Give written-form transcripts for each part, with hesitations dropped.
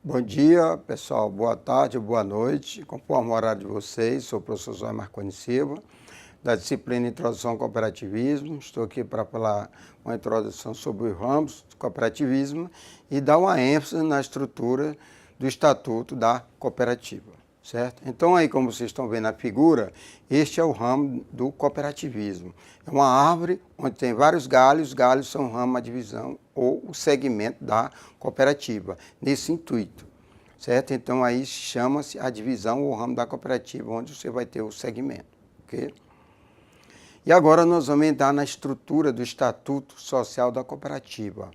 Bom dia, pessoal. Boa tarde, boa noite. Conforme o horário de vocês, sou o professor Zóio Marconi Silva, da disciplina Introdução ao Cooperativismo. Estou aqui para falar uma introdução sobre os ramos do cooperativismo e dar uma ênfase na estrutura do Estatuto da Cooperativa, certo? Então, aí, como vocês estão vendo na figura, este é o ramo do cooperativismo. É uma árvore onde tem vários galhos, os galhos são o ramo, a divisão ou o segmento da cooperativa, nesse intuito, certo? Então, aí chama-se a divisão ou ramo da cooperativa, onde você vai ter o segmento, ok? E agora nós vamos entrar na estrutura do Estatuto Social da Cooperativa.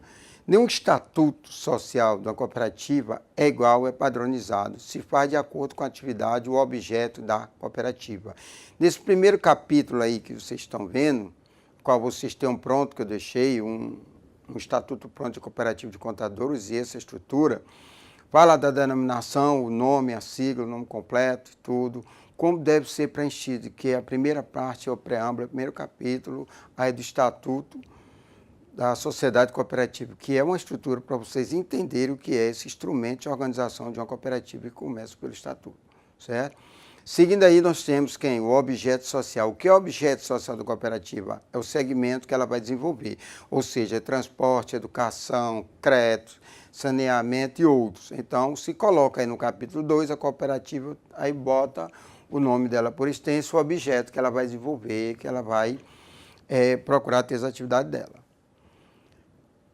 Nenhum estatuto social da cooperativa é igual, é padronizado, se faz de acordo com a atividade ou objeto da cooperativa. Nesse primeiro capítulo aí que vocês estão vendo, qual vocês têm pronto, que eu deixei, um estatuto pronto de cooperativa de contadores e essa estrutura, fala da denominação, o nome, a sigla, o nome completo, tudo, como deve ser preenchido, que é a primeira parte, é o preâmbulo, é o primeiro capítulo aí do estatuto da sociedade cooperativa, que é uma estrutura para vocês entenderem o que é esse instrumento de organização de uma cooperativa que começa pelo estatuto, certo? Seguindo aí, nós temos quem? O objeto social. O que é o objeto social da cooperativa? É o segmento que ela vai desenvolver, ou seja, transporte, educação, crédito, saneamento e outros. Então, se coloca aí no capítulo 2, a cooperativa, aí bota o nome dela por extenso, o objeto que ela vai desenvolver, que ela vai procurar ter as atividades dela.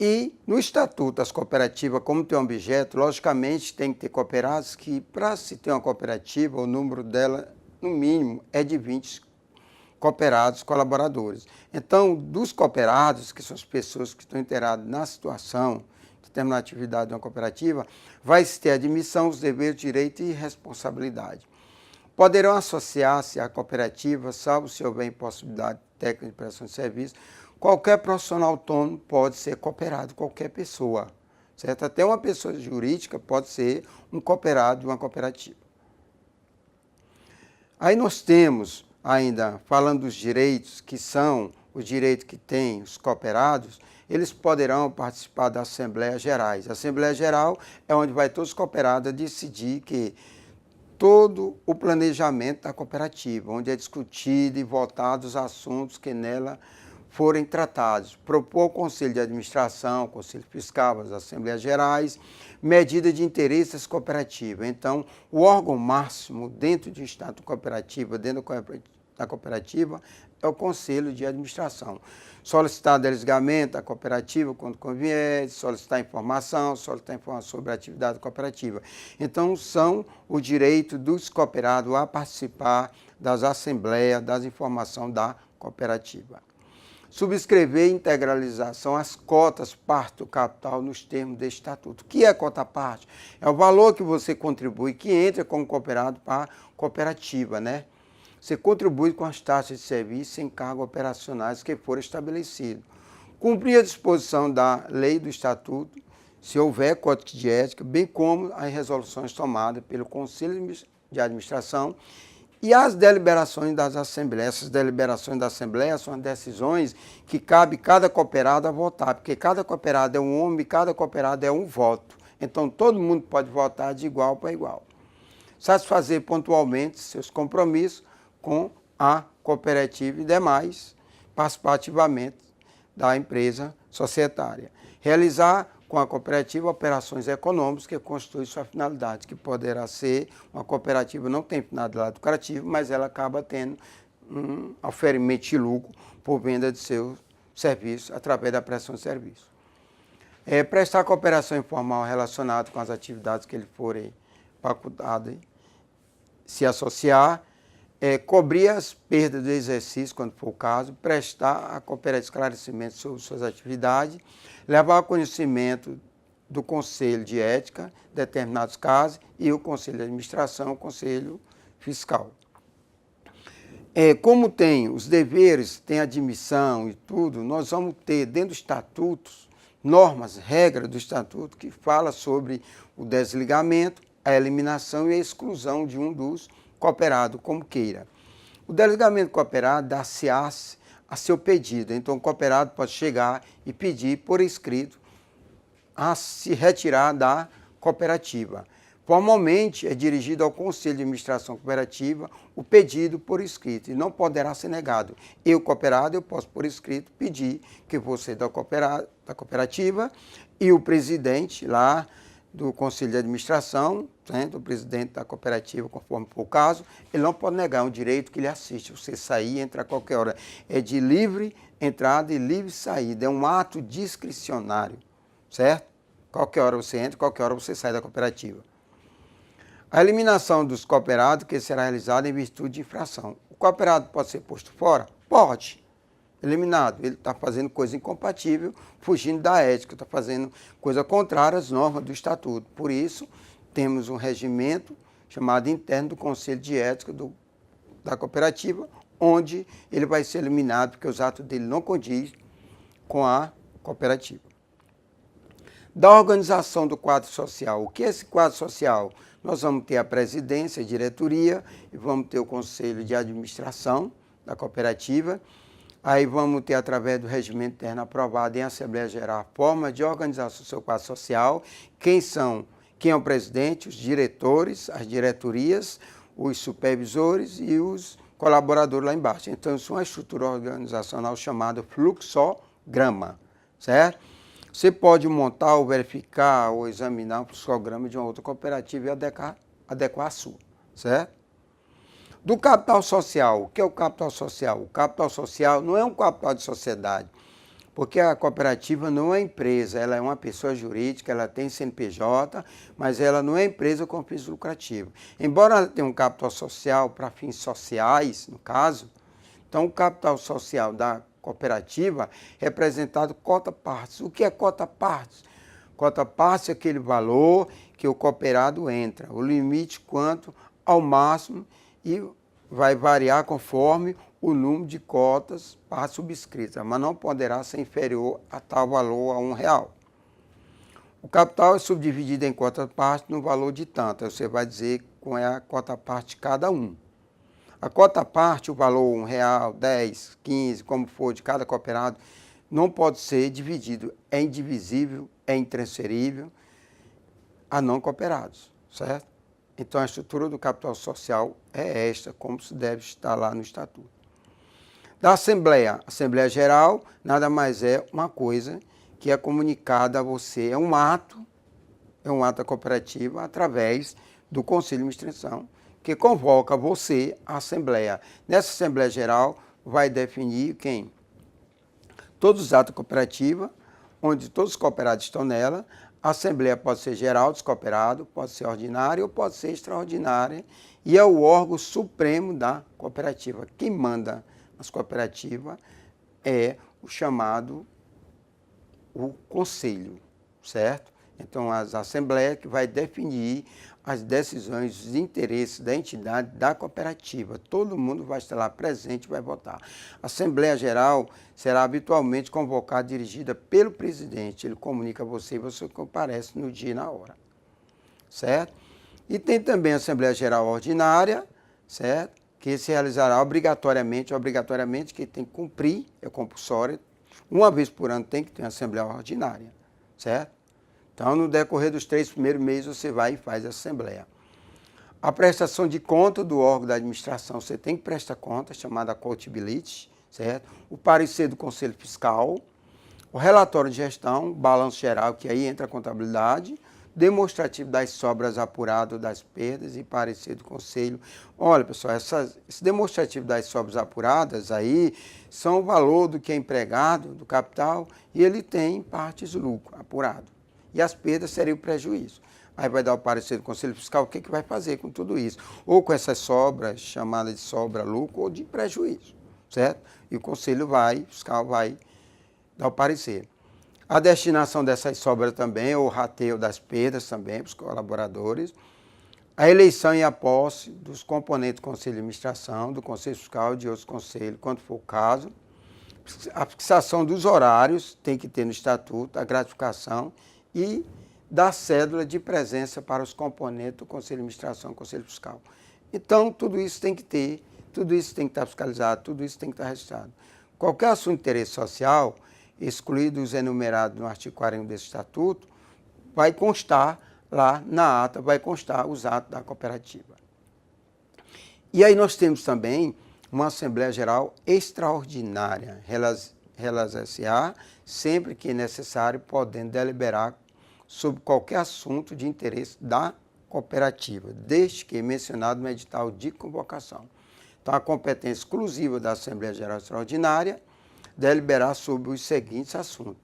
E no Estatuto das Cooperativas, como tem um objeto, logicamente tem que ter cooperados que, para se ter uma cooperativa, o número dela, no mínimo, é de 20 cooperados colaboradores. Então, dos cooperados, que são as pessoas que estão inteiradas na situação de determinada atividade de uma cooperativa, vai se ter admissão, os deveres, direito e responsabilidade. Poderão associar-se à cooperativa, salvo se houver impossibilidade técnica de prestação de serviço. Qualquer profissional autônomo pode ser cooperado, qualquer pessoa, certo? Até uma pessoa jurídica pode ser um cooperado de uma cooperativa. Aí nós temos ainda, falando dos direitos, que são os direitos que têm os cooperados, eles poderão participar da Assembleia Gerais. A Assembleia Geral é onde vai todos os cooperados decidir que todo o planejamento da cooperativa, onde é discutido e votado os assuntos que nela forem tratados, propor ao Conselho de Administração, Conselho Fiscal, as Assembleias Gerais, medida de interesses cooperativas. Então, o órgão máximo dentro de um estatuto cooperativo, dentro da cooperativa, é o Conselho de Administração. Solicitar desligamento da cooperativa quando convier, solicitar informação sobre a atividade cooperativa. Então, são o direito dos cooperados a participar das assembleias, das informações da cooperativa. Subscrever e integralização as cotas parte do capital nos termos deste estatuto. O que é cota parte? É o valor que você contribui, que entra como cooperado para a cooperativa, né? Você contribui com as taxas de serviço e encargos operacionais que forem estabelecidos. Cumprir a disposição da lei do estatuto, se houver código de ética, bem como as resoluções tomadas pelo Conselho de Administração e as deliberações das assembleias. Essas deliberações da assembleia são as decisões que cabe cada cooperado a votar, porque cada cooperado é um homem e cada cooperado é um voto. Então, todo mundo pode votar de igual para igual. Satisfazer pontualmente seus compromissos com a cooperativa e demais participar ativamente da empresa societária. Realizar com a cooperativa operações econômicas que constituem sua finalidade, que poderá ser, uma cooperativa não tem finalidade lucrativa, mas ela acaba tendo um oferimento de lucro por venda de seus serviços através da prestação de serviço. Prestar cooperação informal relacionada com as atividades que ele forem facultadas, se associar, cobrir as perdas do exercício, quando for o caso, prestar a cooperativa esclarecimento sobre suas atividades, levar ao conhecimento do Conselho de Ética, determinados casos, e o Conselho de Administração, o Conselho Fiscal. Como tem os deveres, tem admissão e tudo, nós vamos ter dentro dos estatutos, normas, regras do estatuto, que fala sobre o desligamento, a eliminação e a exclusão de um dos cooperados, como queira. O desligamento cooperado dá-se a seu pedido. Então, o cooperado pode chegar e pedir por escrito a se retirar da cooperativa. Formalmente, é dirigido ao Conselho de Administração Cooperativa o pedido por escrito e não poderá ser negado. Eu, cooperado, eu posso por escrito pedir que você da cooperativa e o presidente lá do Conselho de Administração, né, do presidente da cooperativa, conforme for o caso, ele não pode negar um direito que lhe assiste. Você sair e entrar a qualquer hora. É de livre entrada e livre saída. É um ato discricionário, certo? Qualquer hora você entra, qualquer hora você sai da cooperativa. A eliminação dos cooperados que será realizada em virtude de infração. O cooperado pode ser posto fora? Pode. Eliminado. Ele está fazendo coisa incompatível, fugindo da ética, está fazendo coisa contrária às normas do Estatuto. Por isso, temos um regimento chamado interno do Conselho de Ética da cooperativa, onde ele vai ser eliminado porque os atos dele não condizem com a cooperativa. Da organização do quadro social. O que é esse quadro social? Nós vamos ter a presidência, a diretoria, e vamos ter o conselho de administração da cooperativa. Aí vamos ter, através do regimento interno aprovado em Assembleia Geral, a forma de organização do seu quadro social, quem é o presidente, os diretores, as diretorias, os supervisores e os colaboradores lá embaixo. Então, isso é uma estrutura organizacional chamada fluxograma, certo? Você pode montar ou verificar ou examinar um fluxograma de uma outra cooperativa e adequar a sua, certo? Do capital social. O que é o capital social? O capital social não é um capital de sociedade, porque a cooperativa não é empresa, ela é uma pessoa jurídica, ela tem CNPJ, mas ela não é empresa com fins lucrativos. Embora ela tenha um capital social para fins sociais, no caso, então o capital social da cooperativa é representado cota-partes. O que é cota-partes? Cota-partes é aquele valor que o cooperado entra, o limite quanto ao máximo, e vai variar conforme o número de cotas partes subscritas, mas não poderá ser inferior a tal valor a R$1. O capital é subdividido em cota-partes no valor de tanto. Você vai dizer qual é a cota-parte de cada um. A cota-parte, o valor R$1, 10, 15, como for, de cada cooperado, não pode ser dividido. É indivisível, é intransferível a não cooperados, certo? Então, a estrutura do capital social é esta, como se deve estar lá no Estatuto. Da Assembleia. Assembleia Geral nada mais é uma coisa que é comunicada a você. É um ato da cooperativa através do Conselho de Administração, que convoca você à Assembleia. Nessa Assembleia Geral vai definir quem? Todos os atos da cooperativa, onde todos os cooperados estão nela. A Assembleia pode ser geral dos cooperados, pode ser ordinária ou pode ser extraordinária, e é o órgão supremo da cooperativa. Quem manda nas cooperativas é o chamado o conselho, certo? Então, a Assembleia que vai definir as decisões, os interesses da entidade da cooperativa. Todo mundo vai estar lá presente e vai votar. A Assembleia Geral será habitualmente convocada e dirigida pelo presidente. Ele comunica a você e você comparece no dia e na hora, certo? E tem também a Assembleia Geral Ordinária, certo? Que se realizará obrigatoriamente, que tem que cumprir, é compulsório. Uma vez por ano tem que ter uma Assembleia Ordinária, certo? Então, no decorrer dos 3 primeiros meses, você vai e faz a Assembleia. A prestação de conta do órgão da administração, você tem que prestar conta, chamada accountability, certo? O parecer do Conselho Fiscal, o relatório de gestão, balanço geral, que aí entra a contabilidade, demonstrativo das sobras apuradas das perdas e parecer do Conselho. Olha, pessoal, esse demonstrativo das sobras apuradas aí são o valor do que é empregado, do capital, e ele tem partes lucro apurado. E as perdas seriam o prejuízo. Aí vai dar o parecer do Conselho Fiscal, o que vai fazer com tudo isso? Ou com essas sobras, chamadas de sobra-lucro, ou de prejuízo, certo? E o Conselho Fiscal vai dar o parecer. A destinação dessas sobras também, ou o rateio das perdas também para os colaboradores. A eleição e a posse dos componentes do Conselho de Administração, do Conselho Fiscal e de outros conselhos, quando for o caso. A fixação dos horários, tem que ter no Estatuto, a gratificação e da cédula de presença para os componentes do Conselho de Administração e Conselho Fiscal. Então, tudo isso tem que ter, tudo isso tem que estar fiscalizado, tudo isso tem que estar registrado. Qualquer assunto de interesse social, excluídos os enumerados no artigo 41 desse Estatuto, vai constar lá na ata vai constar os atos da cooperativa. E aí nós temos também uma Assembleia Geral Extraordinária, realizar-se-á sempre que necessário, podendo deliberar sobre qualquer assunto de interesse da cooperativa, desde que mencionado no edital de convocação. Então, a competência exclusiva da Assembleia Geral Extraordinária deliberar sobre os seguintes assuntos: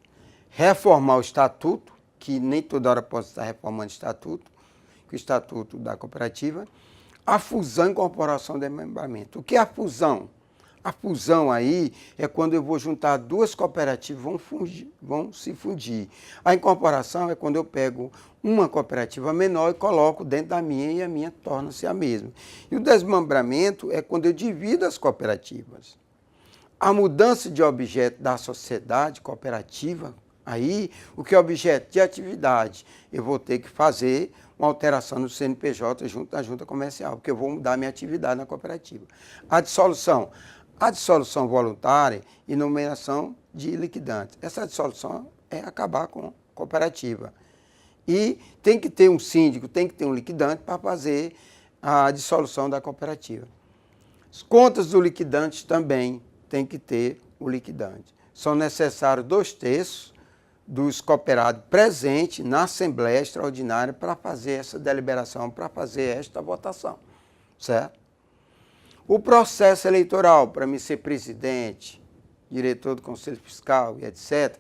reformar o estatuto, que nem toda hora pode estar reformando o estatuto da cooperativa, a fusão e incorporação de desmembramento. O que é a fusão? A fusão aí é quando eu vou juntar duas cooperativas, vão se fundir. A incorporação é quando eu pego uma cooperativa menor e coloco dentro da minha e a minha torna-se a mesma. E o desmembramento é quando eu divido as cooperativas. A mudança de objeto da sociedade cooperativa, aí o que é objeto de atividade, eu vou ter que fazer uma alteração no CNPJ junto da junta comercial, porque eu vou mudar minha atividade na cooperativa. A dissolução voluntária e nomeação de liquidantes. Essa dissolução é acabar com a cooperativa. E tem que ter um síndico, tem que ter um liquidante para fazer a dissolução da cooperativa. As contas do liquidante também tem que ter o liquidante. São necessários 2/3 dos cooperados presentes na Assembleia Extraordinária para fazer essa deliberação, para fazer esta votação, certo? O processo eleitoral, para mim ser presidente, diretor do Conselho Fiscal e etc.,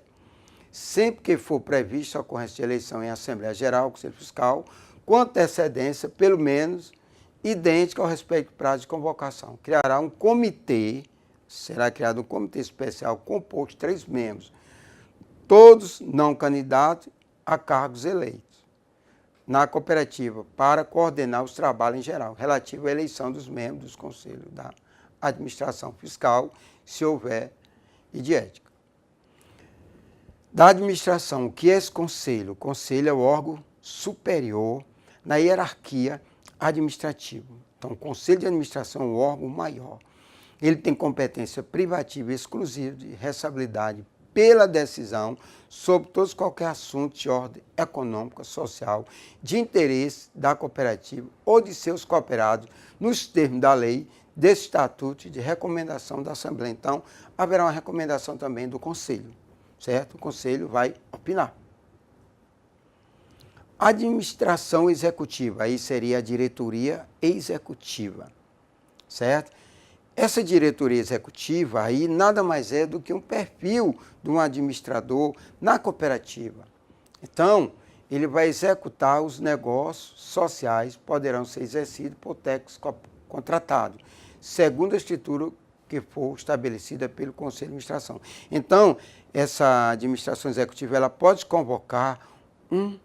sempre que for prevista a ocorrência de eleição em Assembleia Geral, Conselho Fiscal, com antecedência, pelo menos, idêntica ao respeito do prazo de convocação. Criará um comitê, será criado um comitê especial composto de 3 membros, todos não candidatos a cargos eleitos na cooperativa, para coordenar os trabalhos em geral, relativo à eleição dos membros dos conselhos da administração fiscal, se houver, e de ética. Da administração, o que é esse conselho? O conselho é o órgão superior na hierarquia administrativa. Então, o conselho de administração é o órgão maior. Ele tem competência privativa e exclusiva de responsabilidade pela decisão sobre todos qualquer assunto de ordem econômica, social, de interesse da cooperativa ou de seus cooperados, nos termos da lei, desse estatuto e de recomendação da Assembleia. Então, haverá uma recomendação também do Conselho, certo? O Conselho vai opinar. Administração executiva, aí seria a diretoria executiva, certo? Essa diretoria executiva aí nada mais é do que um perfil de um administrador na cooperativa. Então, ele vai executar os negócios sociais, poderão ser exercidos por técnicos contratados, segundo a estrutura que for estabelecida pelo Conselho de Administração. Então, essa administração executiva ela pode convocar um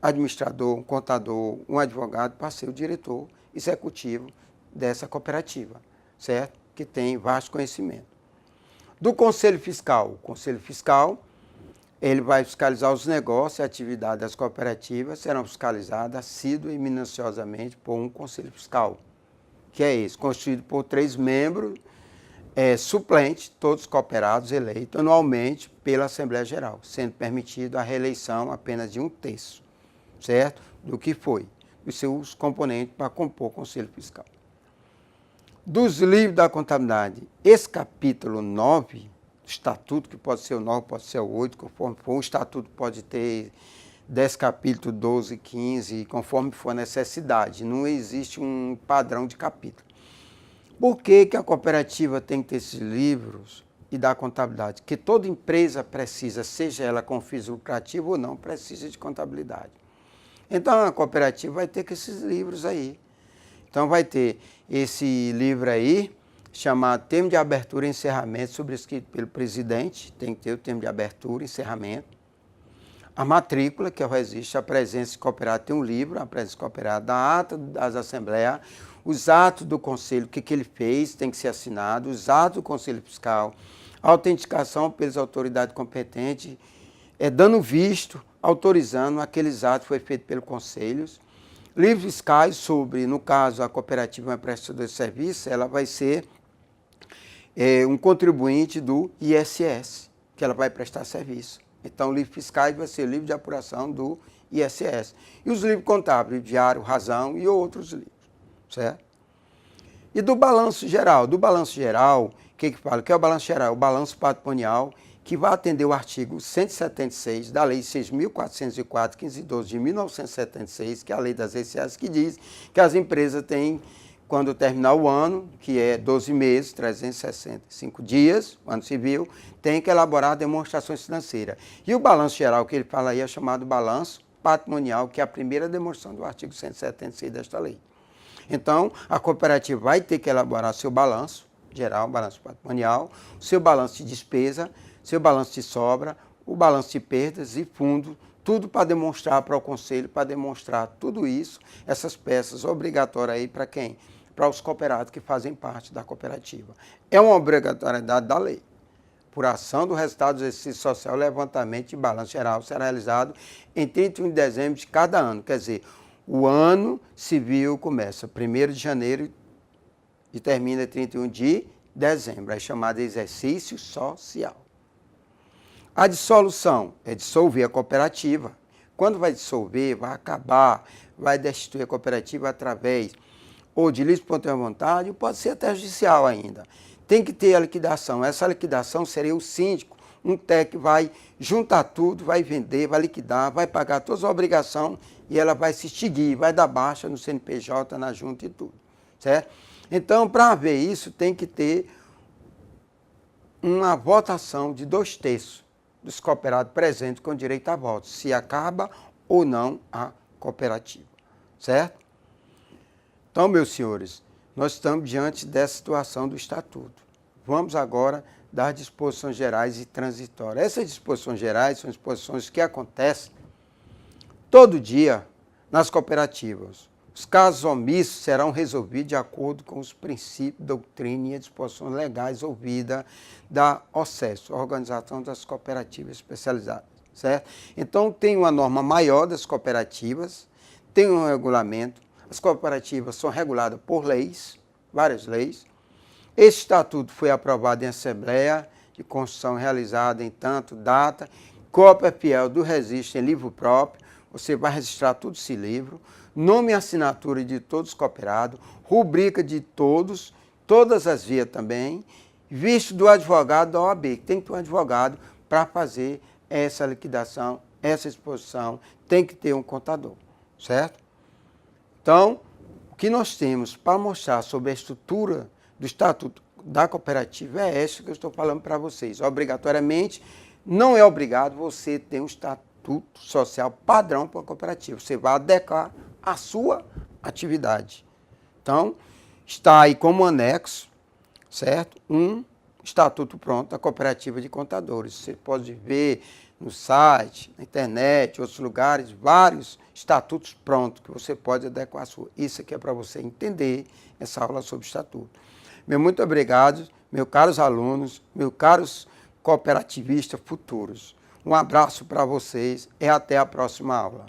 administrador, um contador, um advogado para ser o diretor executivo dessa cooperativa, certo? Que tem vasto conhecimento. Do Conselho Fiscal. O Conselho Fiscal, ele vai fiscalizar os negócios e atividades das cooperativas, serão fiscalizadas assídua e minuciosamente por um Conselho Fiscal, que é esse, constituído por 3 membros suplentes, todos cooperados eleitos anualmente pela Assembleia Geral, sendo permitido a reeleição apenas de 1/3, certo? Do que foi, dos seus componentes para compor o Conselho Fiscal. Dos livros da contabilidade, esse capítulo 9, do estatuto, que pode ser o 9, pode ser o 8, conforme for, o estatuto pode ter 10 capítulos, 12, 15, conforme for a necessidade, não existe um padrão de capítulo. Por que a cooperativa tem que ter esses livros e da contabilidade? Que toda empresa precisa, seja ela com fins lucrativos ou não, precisa de contabilidade. Então, a cooperativa vai ter que esses livros aí. Então, vai ter esse livro aí, chamado Termo de Abertura e Encerramento, sobrescrito pelo presidente, tem que ter o termo de abertura e encerramento. A matrícula, que é o registro, a presença de cooperado tem um livro, a presença de cooperado, da ata das assembleias, os atos do conselho, o que ele fez, tem que ser assinado, os atos do conselho fiscal, a autenticação pelas autoridades competentes, dando visto, autorizando aqueles atos que foi feito pelo conselho. Livros fiscais sobre, no caso, a cooperativa é uma prestadora de serviço, ela vai ser um contribuinte do ISS, que ela vai prestar serviço. Então, livros fiscais vai ser o livro de apuração do ISS. E os livros contábeis, Diário, Razão e outros livros, certo? E do balanço geral? Do balanço geral, o que fala? O que é o balanço geral? O balanço patrimonial, que vai atender o artigo 176 da Lei 6.404, 15 de 12 de 1976, que é a Lei das SAs, que diz que as empresas têm, quando terminar o ano, que é 12 meses, 365 dias, o ano civil, tem que elaborar demonstrações financeiras. E o balanço geral que ele fala aí é chamado balanço patrimonial, que é a primeira demonstração do artigo 176 desta lei. Então, a cooperativa vai ter que elaborar seu balanço geral, balanço patrimonial, seu balanço de despesa, seu balanço de sobra, o balanço de perdas e fundo, tudo para demonstrar para o conselho, para demonstrar tudo isso, essas peças obrigatórias aí para quem? Para os cooperados que fazem parte da cooperativa. É uma obrigatoriedade da lei. Por ação do resultado do exercício social, o levantamento de balanço geral será realizado em 31 de dezembro de cada ano. Quer dizer, o ano civil começa 1º de janeiro e termina 31 de dezembro. É chamado de exercício social. A dissolução é dissolver a cooperativa. Quando vai dissolver, vai acabar, vai destituir a cooperativa através ou de livre espontânea vontade, ou pode ser até judicial ainda. Tem que ter a liquidação. Essa liquidação seria o síndico, um técnico que vai juntar tudo, vai vender, vai liquidar, vai pagar todas as obrigações e ela vai se extinguir, vai dar baixa no CNPJ, na junta e tudo, certo? Então, para haver isso, tem que ter uma votação de 2/3 dos cooperados presentes com direito a voto, se acaba ou não a cooperativa, certo? Então, meus senhores, nós estamos diante dessa situação do Estatuto. Vamos agora das disposições gerais e transitórias. Essas disposições gerais são disposições que acontecem todo dia nas cooperativas. Os casos omissos serão resolvidos de acordo com os princípios, doutrina e disposições legais ouvidas da OCES, Organização das Cooperativas Especializadas, certo? Então, tem uma norma maior das cooperativas, tem um regulamento. As cooperativas são reguladas por leis, várias leis. Esse estatuto foi aprovado em Assembleia de Constituição realizada em tanto data, cópia fiel do registro em livro próprio, você vai registrar tudo esse livro, nome e assinatura de todos os cooperados, rubrica de todos, todas as vias também, visto do advogado da OAB, que tem que ter um advogado para fazer essa liquidação, essa exposição, tem que ter um contador, certo? Então, o que nós temos para mostrar sobre a estrutura do Estatuto da Cooperativa é essa que eu estou falando para vocês. Obrigatoriamente, não é obrigado você ter um Estatuto Social padrão para a cooperativa. Você vai adequar a sua atividade. Então, está aí como anexo, certo? Um Estatuto pronto da Cooperativa de Contadores. Você pode ver no site, na internet, outros lugares, vários estatutos prontos que você pode adequar a sua. Isso aqui é para você entender essa aula sobre estatuto. Meu muito obrigado, meus caros alunos, meus caros cooperativistas futuros. Um abraço para vocês e até a próxima aula.